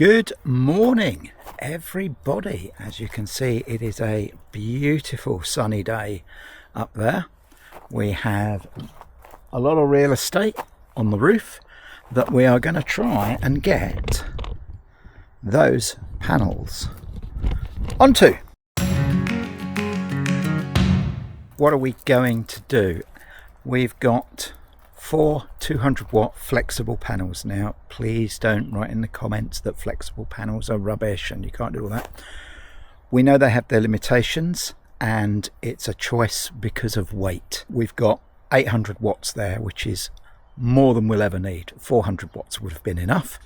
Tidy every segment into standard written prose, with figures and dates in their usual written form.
Good morning everybody. As you can see, it is a beautiful sunny day up there. We have a lot of real estate on the roof that we are going to try and get those panels onto. What are we going to do? We've got 4 200-watt flexible panels. Now please don't write in the comments that flexible panels are rubbish and you can't do all that. We know they have their limitations and it's a choice because of weight. We've got 800 watts there, which is more than we'll ever need. 400 watts would have been enough,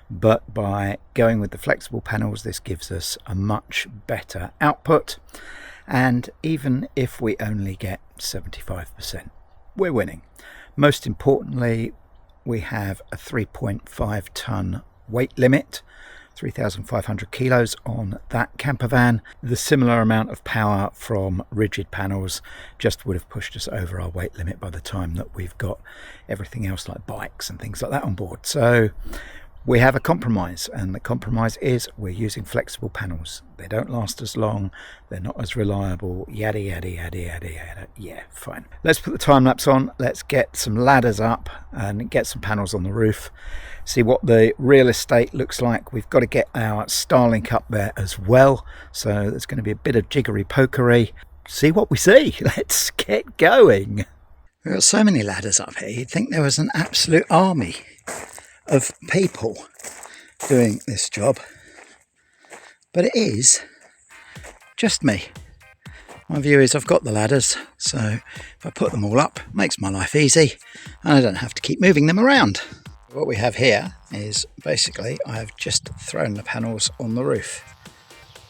but by going with the flexible panels this gives us a much better output, and even if we only get 75%, we're winning. Most importantly, we have a 3.5 ton weight limit, 3,500 kilos on that camper van. The similar amount of power from rigid panels just would have pushed us over our weight limit by the time that we've got everything else like bikes and things like that on board. So we have a compromise, and the compromise is we're using flexible panels. They don't last as long, they're not as reliable, yada yada yada yada yada. Yeah, fine. Let's put the time lapse on, let's get some ladders up and get some panels on the roof, see what the real estate looks like. We've got to get our Starlink up there as well, so there's going to be a bit of jiggery pokery. See what we see. Let's get going. We've got so many ladders up here, you'd think there was an absolute army of people doing this job, but it is just me. My view is I've got the ladders, so if I put them all up, it makes my life easy and I don't have to keep moving them around. What we have here is basically I've just thrown the panels on the roof.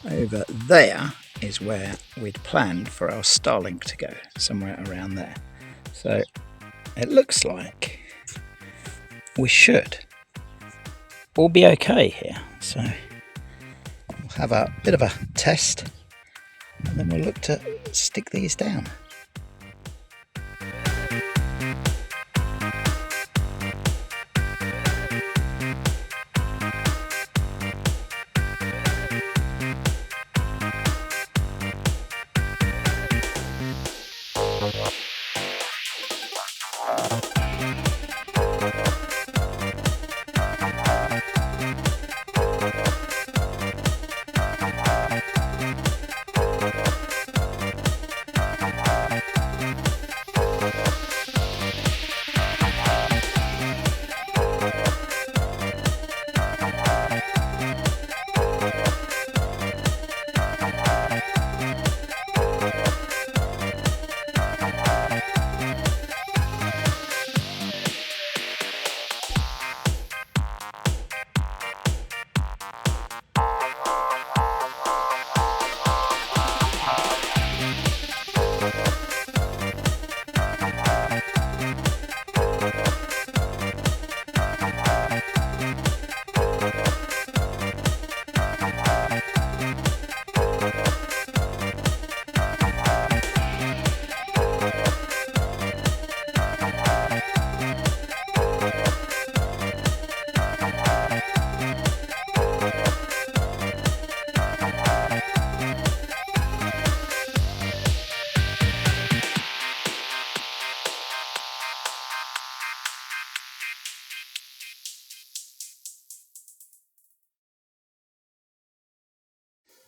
Over there is where we'd planned for our Starlink to go, somewhere around there. So it looks like we should all be okay here. So we'll have a bit of a test and then we'll look to stick these down.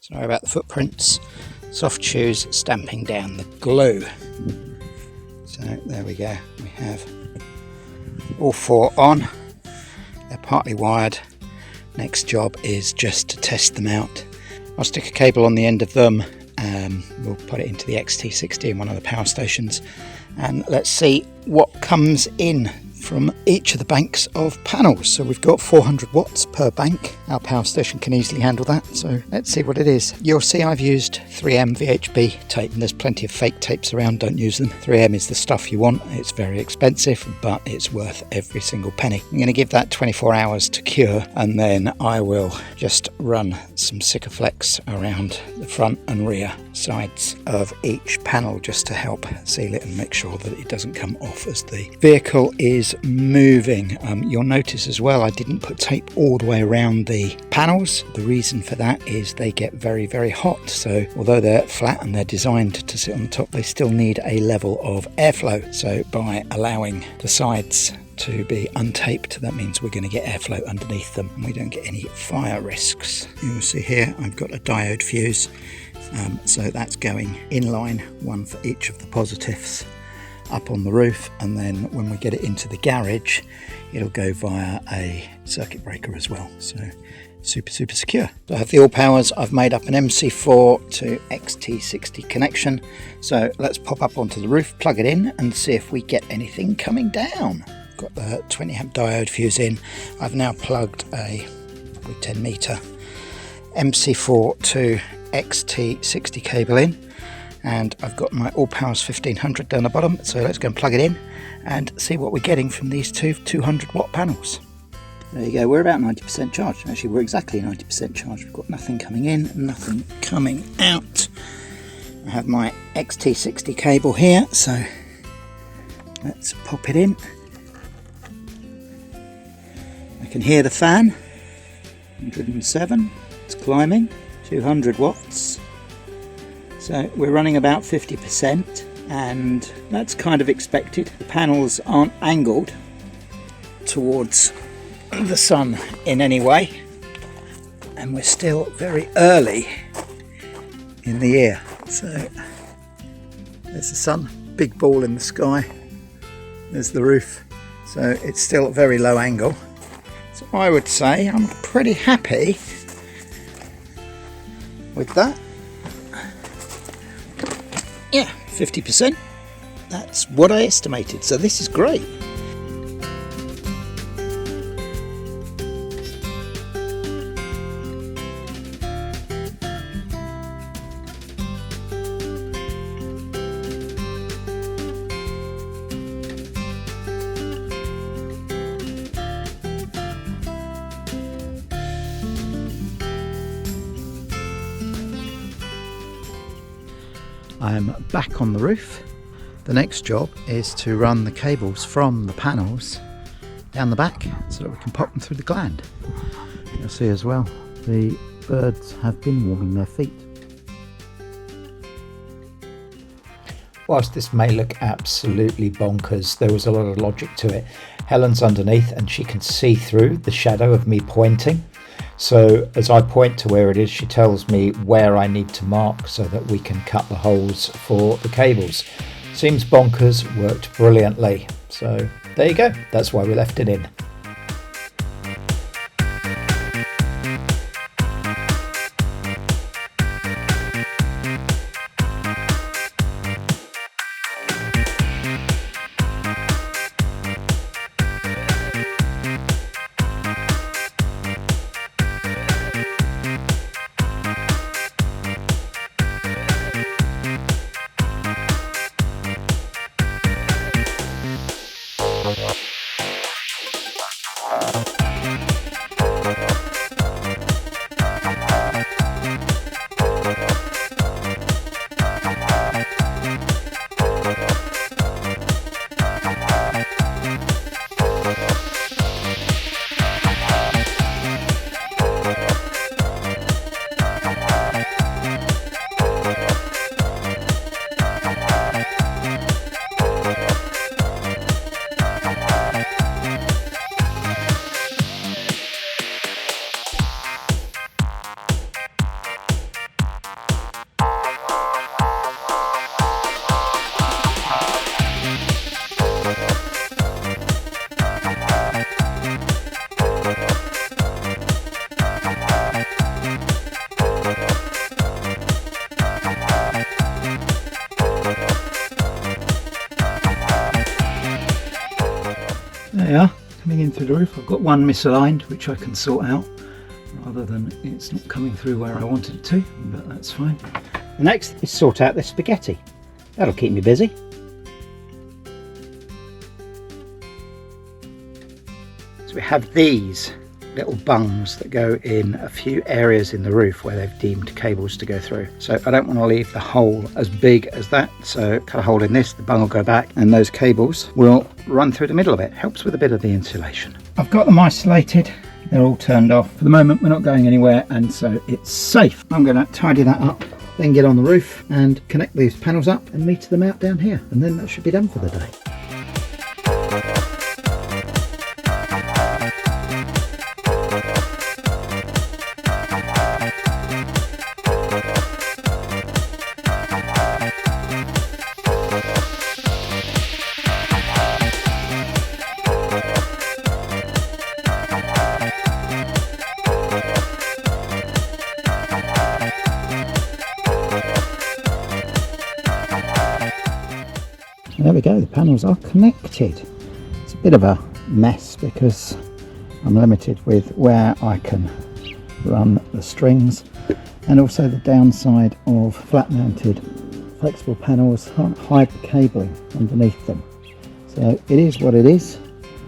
Sorry about the footprints, soft shoes stamping down the glue. So there we go, we have all 4 on, they're partly wired. Next job is just to test them out. I'll stick a cable on the end of them, we'll put it into the XT60 in one of the power stations, and let's see what comes in from each of the banks of panels. So we've got 400 watts per bank. Our power station can easily handle that, so let's see what it is. You'll see I've used 3M VHB tape, and there's plenty of fake tapes around, don't use them. 3M is the stuff you want. It's very expensive, but it's worth every single penny. I'm going to give that 24 hours to cure, and then I will just run some Sikaflex around the front and rear sides of each panel just to help seal it and make sure that it doesn't come off as the vehicle is moving. You'll notice as well I didn't put tape all the way around the panels. The reason for that is they get very, very hot. So although they're flat and they're designed to sit on the top, they still need a level of airflow. So by allowing the sides to be untaped, that means we're going to get airflow underneath them and we don't get any fire risks. You'll see here I've got a diode fuse, so that's going in line, one for each of the positives, up on the roof, and then when we get it into the garage it'll go via a circuit breaker as well. So super secure. So I have the ALLPOWERS. I've made up an MC4 to XT60 connection, so let's pop up onto the roof, plug it in and see if we get anything coming down. Got the 20 amp diode fuse in. I've now plugged a 10 meter MC4 to XT60 cable in, and I've got my ALLPOWERS 1500 down the bottom, so let's go and plug it in and see what we're getting from these two 200 watt panels. There you go, we're about 90% charged. Actually, we're exactly 90% charged. We've got nothing coming in, nothing coming out. I have my XT60 cable here, so let's pop it in. I can hear the fan, 107, it's climbing, 200 watts. So we're running about 50%, and that's kind of expected. The panels aren't angled towards the sun in any way, and we're still very early in the year. So there's the sun, big ball in the sky, there's the roof, so it's still at very low angle. So I would say I'm pretty happy with that. Yeah, 50%. That's what I estimated, so this is great. I'm back on the roof. The next job is to run the cables from the panels down the back so that we can pop them through the gland. You'll see as well the birds have been warming their feet. Whilst this may look absolutely bonkers, there was a lot of logic to it. Helen's underneath and she can see through the shadow of me pointing. So as I point to where it is, she tells me where I need to mark so that we can cut the holes for the cables. Seems bonkers, worked brilliantly. So there you go, that's why we left it in. There you are, coming in through the roof. I've got one misaligned which I can sort out rather than it's not coming through where I wanted it to, but that's fine. The next is sort out this spaghetti. That'll keep me busy. So we have these little bungs that go in a few areas in the roof where they've deemed cables to go through. So I don't want to leave the hole as big as that, so cut a hole in this, the bung will go back and those cables will run through the middle of it. Helps with a bit of the insulation. I've got them isolated, they're all turned off. For the moment we're not going anywhere, and so it's safe. I'm going to tidy that up, then get on the roof and connect these panels up and meter them out down here, and then that should be done for the day. There we go, the panels are connected. It's a bit of a mess because I'm limited with where I can run the strings, and also the downside of flat mounted flexible panels can't hide the cabling underneath them. So it is what it is.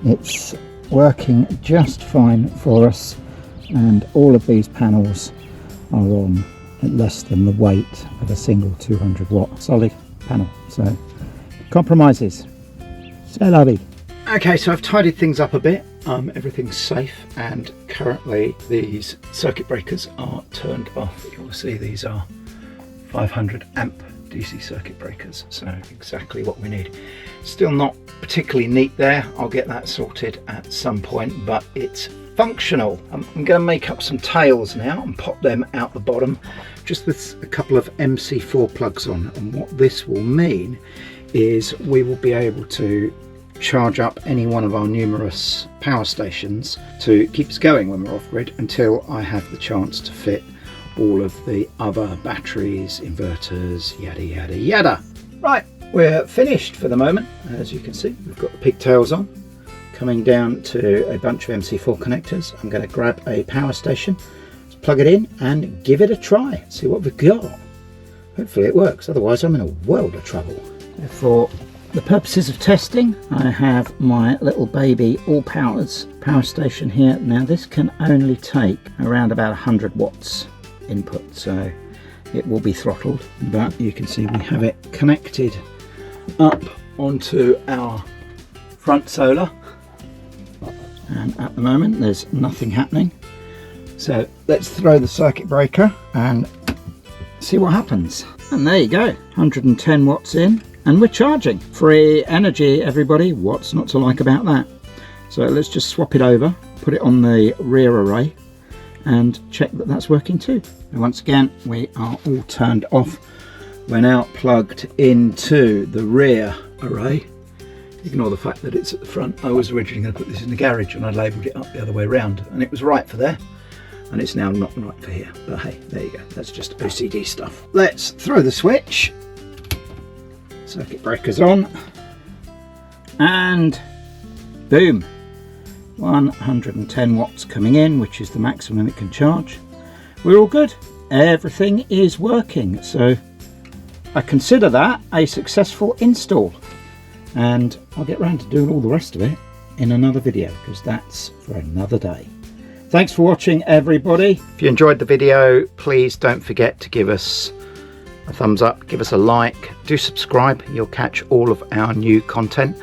It's working just fine for us, and all of these panels are on at less than the weight of a single 200 watt solid panel. So compromises. C'est la vie. Okay, so I've tidied things up a bit. Everything's safe, and currently these circuit breakers are turned off. You'll see these are 500 amp DC circuit breakers, so exactly what we need. Still not particularly neat there. I'll get that sorted at some point, but it's functional. I'm going to make up some tails now and pop them out the bottom, just with a couple of MC4 plugs on. And what this will mean is we will be able to charge up any one of our numerous power stations to keep us going when we're off grid, until I have the chance to fit all of the other batteries, inverters, yada yada yada. Right, we're finished for the moment. As you can see, we've got the pigtails on, coming down to a bunch of MC4 connectors. I'm going to grab a power station, plug it in and give it a try, see what we've got. Hopefully it works, otherwise I'm in a world of trouble. For the purposes of testing, I have my little baby ALLPOWERS power station here. Now this can only take around about 100 watts input, so it will be throttled, but you can see we have it connected up onto our front solar, and at the moment there's nothing happening. So let's throw the circuit breaker and see what happens. And there you go, 110 watts in, and we're charging. Free energy, everybody. What's not to like about that? So let's just swap it over, put it on the rear array, and check that that's working too. And once again, we are all turned off. We're now plugged into the rear array. Ignore the fact that it's at the front. I was originally going to put this in the garage and I labelled it up the other way around, and it was right for there, and it's now not right for here. But hey, there you go. That's just OCD stuff. Let's throw the switch. Circuit breaker's on, and boom, 110 watts coming in, which is the maximum it can charge. We're all good. Everything is working, so I consider that a successful install, and I'll get round to doing all the rest of it in another video, because that's for another day. Thanks for watching, everybody. If you enjoyed the video, please don't forget to give us a thumbs up, give us a like, do subscribe. You'll catch all of our new content,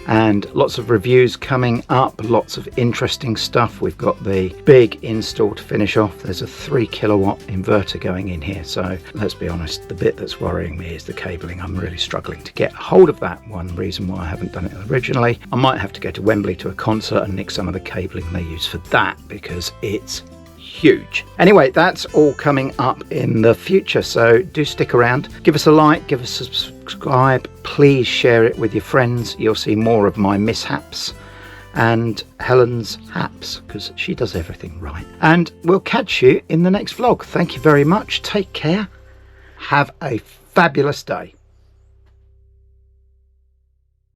and lots of reviews coming up, lots of interesting stuff. We've got the big install to finish off. There's a 3 kilowatt inverter going in here, so let's be honest, the bit that's worrying me is the cabling. I'm really struggling to get hold of that. One reason why I haven't done it originally. I might have to go to Wembley to a concert and nick some of the cabling they use for that, because it's huge. Anyway, that's all coming up in the future, so do stick around, give us a like, give us a subscribe, please share it with your friends. You'll see more of my mishaps and Helen's haps, because she does everything right. And we'll catch you in the next vlog. Thank you very much, take care, have a fabulous day.